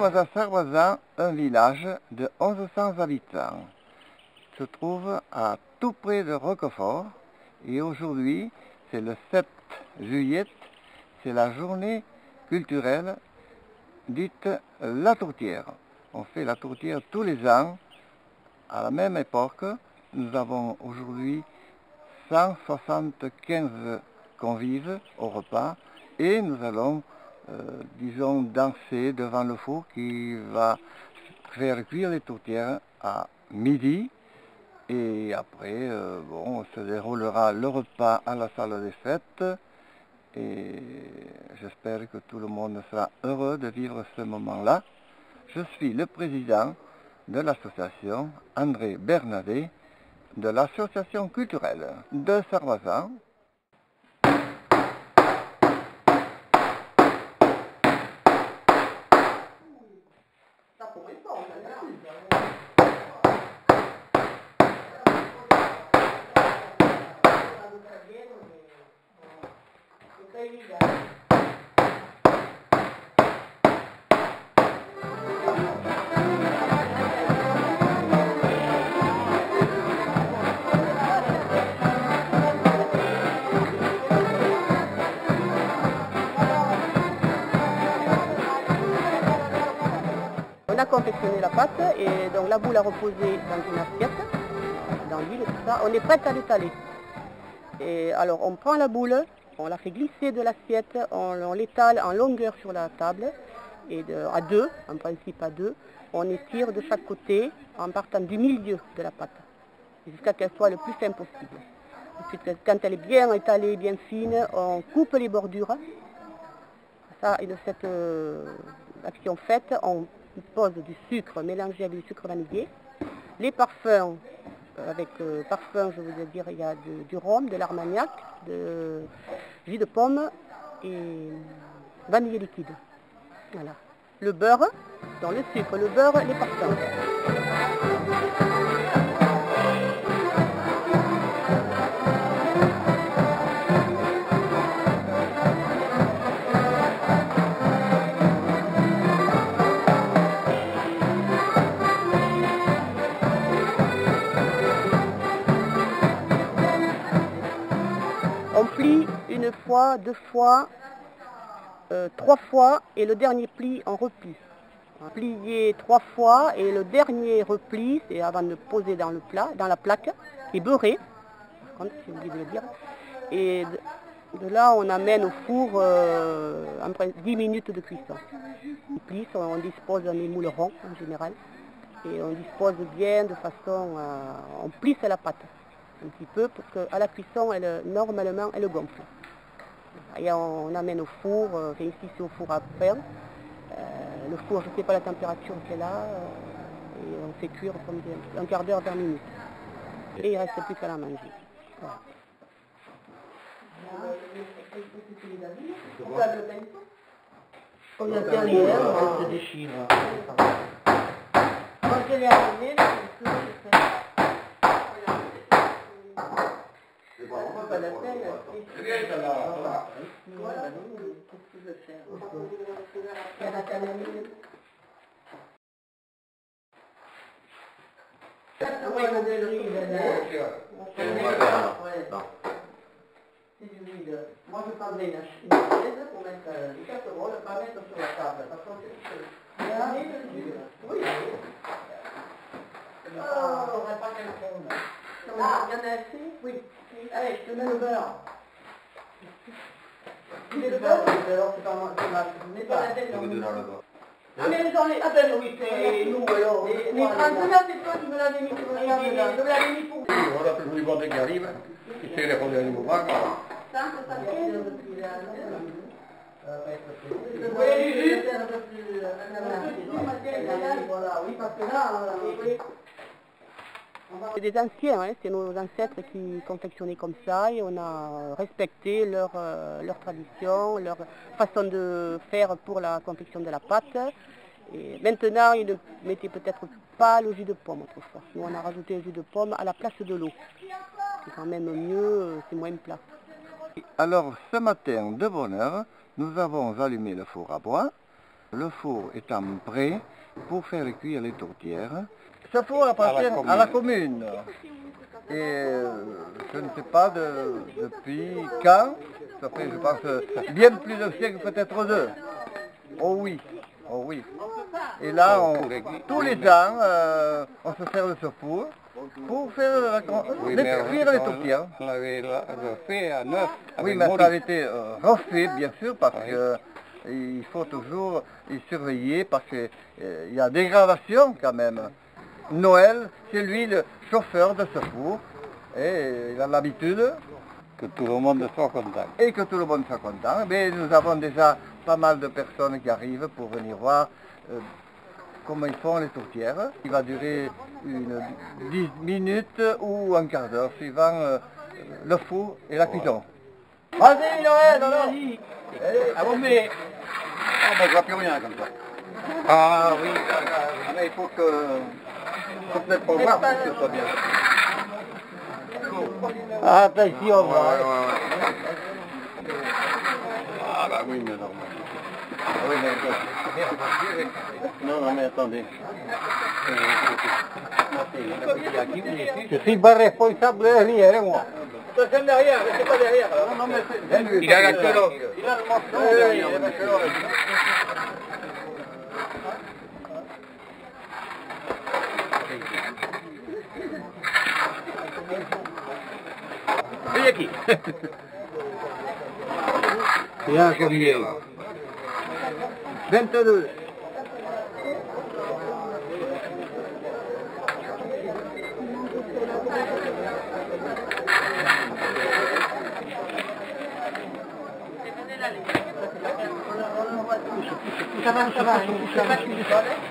sommes à Sarrazin, un village de 1100 habitants. Il se trouve à tout près de Roquefort et aujourd'hui, c'est le 7 juillet, c'est la journée culturelle dite la tourtière. On fait la tourtière tous les ans. À la même époque, nous avons aujourd'hui 175 convives au repas et nous allons, disons, danser devant le four qui va faire cuire les tourtières à midi. Et après, bon, se déroulera le repas à la salle des fêtes. Et j'espère que tout le monde sera heureux de vivre ce moment-là. Je suis le président de l'association André Bernadet, de l'association culturelle de Sarrazin. On a confectionné la pâte et donc la boule a reposé dans une assiette, dans l'huile et tout ça. On est prête à l'étaler. Et alors on prend la boule, on la fait glisser de l'assiette, on l'étale en longueur sur la table, et à deux, en principe à deux, on étire de chaque côté en partant du milieu de la pâte, jusqu'à qu'elle soit le plus fin possible. Ensuite, quand elle est bien étalée, bien fine, on coupe les bordures. Ça, et de cette action faite, on pose du sucre mélangé avec du sucre vanillé. Les parfums, avec parfum, je veux dire, il y a du rhum, de l'armagnac, de jus de pomme et vanille liquide. Voilà. Le beurre, dans le sucre, le beurre, les parfums. On plie une fois, deux fois, trois fois et le dernier pli en repli. Plier trois fois et le dernier repli, c'est avant de le poser dans le plat, dans la plaque, qui est beurré, par contre j'ai oublié de le dire. Et de là on amène au four 10 minutes de cuisson. On plie, on dispose d'un moule rond en général et on dispose bien de façon on plisse la pâte un petit peu pour qu'à la cuisson, normalement, elle gonfle. Et on amène au four, ici c'est au four à pain. Le four, je ne sais pas la température qu'elle a, et on fait cuire comme un quart d'heure, 20 minutes. Et il ne reste plus qu'à la manger. Voilà. On l'a fait hier, on se déchire. Quand elle est arrivée, pas la peine. Qu'est-ce que tu veux faire? Il y a la canamine. C'est du vide. Moi je prendrais une chaise pour mettre les casseroles, pas mettre sur la table. Parce qu'on sait que oui. On n'aurait pas quelqu'un. Il y en a assez? Oui. Allez, je te mets le beurre. Tu mets le beurre? Le beurre, c'est pas moi. Je mets pas la tête dans le beurre. Ah mais j'en ai... Ah ben oui, c'est nous alors. Mais là, c'est toi qui me l'avais mis sur la table. Je me l'avais mis pour vous. On a plus de bordel qui arrive, qui fait les rondelles du mouvement. Ça, c'est pas bien. Vous voyez du jus? Voilà, oui, parce que là... C'est des anciens, hein, c'est nos ancêtres qui confectionnaient comme ça et on a respecté leur tradition, leur façon de faire pour la confection de la pâte. Et maintenant, ils ne mettaient peut-être pas le jus de pomme autrefois. Nous, on a rajouté le jus de pomme à la place de l'eau. C'est quand même mieux, c'est moins plat. Alors, ce matin, de bonne heure, nous avons allumé le four à bois Le four étant prêt pour faire cuire les tourtières. Ce four appartient à la commune. Et je ne sais pas depuis quand, ça fait je pense bien plus de siècle, peut-être deux. Oh oui, oh oui. Et là, tous les ans, on se sert de ce four pour faire cuire les tourtières. On l'avait fait à neuf. Oui, mais ça a été refait, bien sûr, parce qu'il faut toujours y surveiller, parce qu'il y a dégradation quand même. Noël, c'est lui le chauffeur de ce four, et il a l'habitude que tout le monde soit content. Et que tout le monde soit content. Mais nous avons déjà pas mal de personnes qui arrivent pour venir voir comment ils font les tourtières. Il va durer 10 minutes ou un quart d'heure, suivant le four et la cuisson. Vas-y Noël, alors. Ah bon, mais... Ah ben je vois plus rien comme ça. Ah oui. Mais il faut peut-être pas voir pour que ce soit bien. Attention, Ah bah oui, mais normal. Oui, mais non, mais attendez. Je suis pas responsable de rien, moi. C'est derrière, c'est pas derrière. Non, mais c'est... Il a la colonne. Il a le morceau derrière. C'est qui? Il y a combien? 22. Ça va,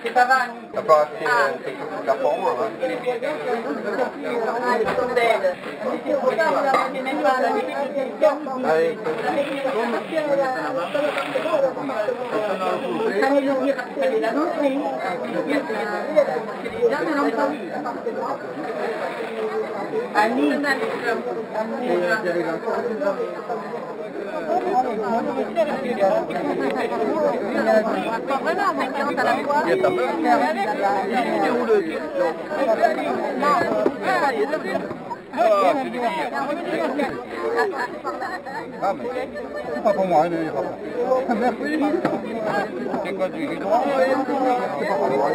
c'est pas va. T'as pas acheté le carton, hein? Vraiment, mais quand à la fois, Ah mais c'est pas pour moi, il n'y a pas. Merci. C'est quoi du jus C'est pas pour moi.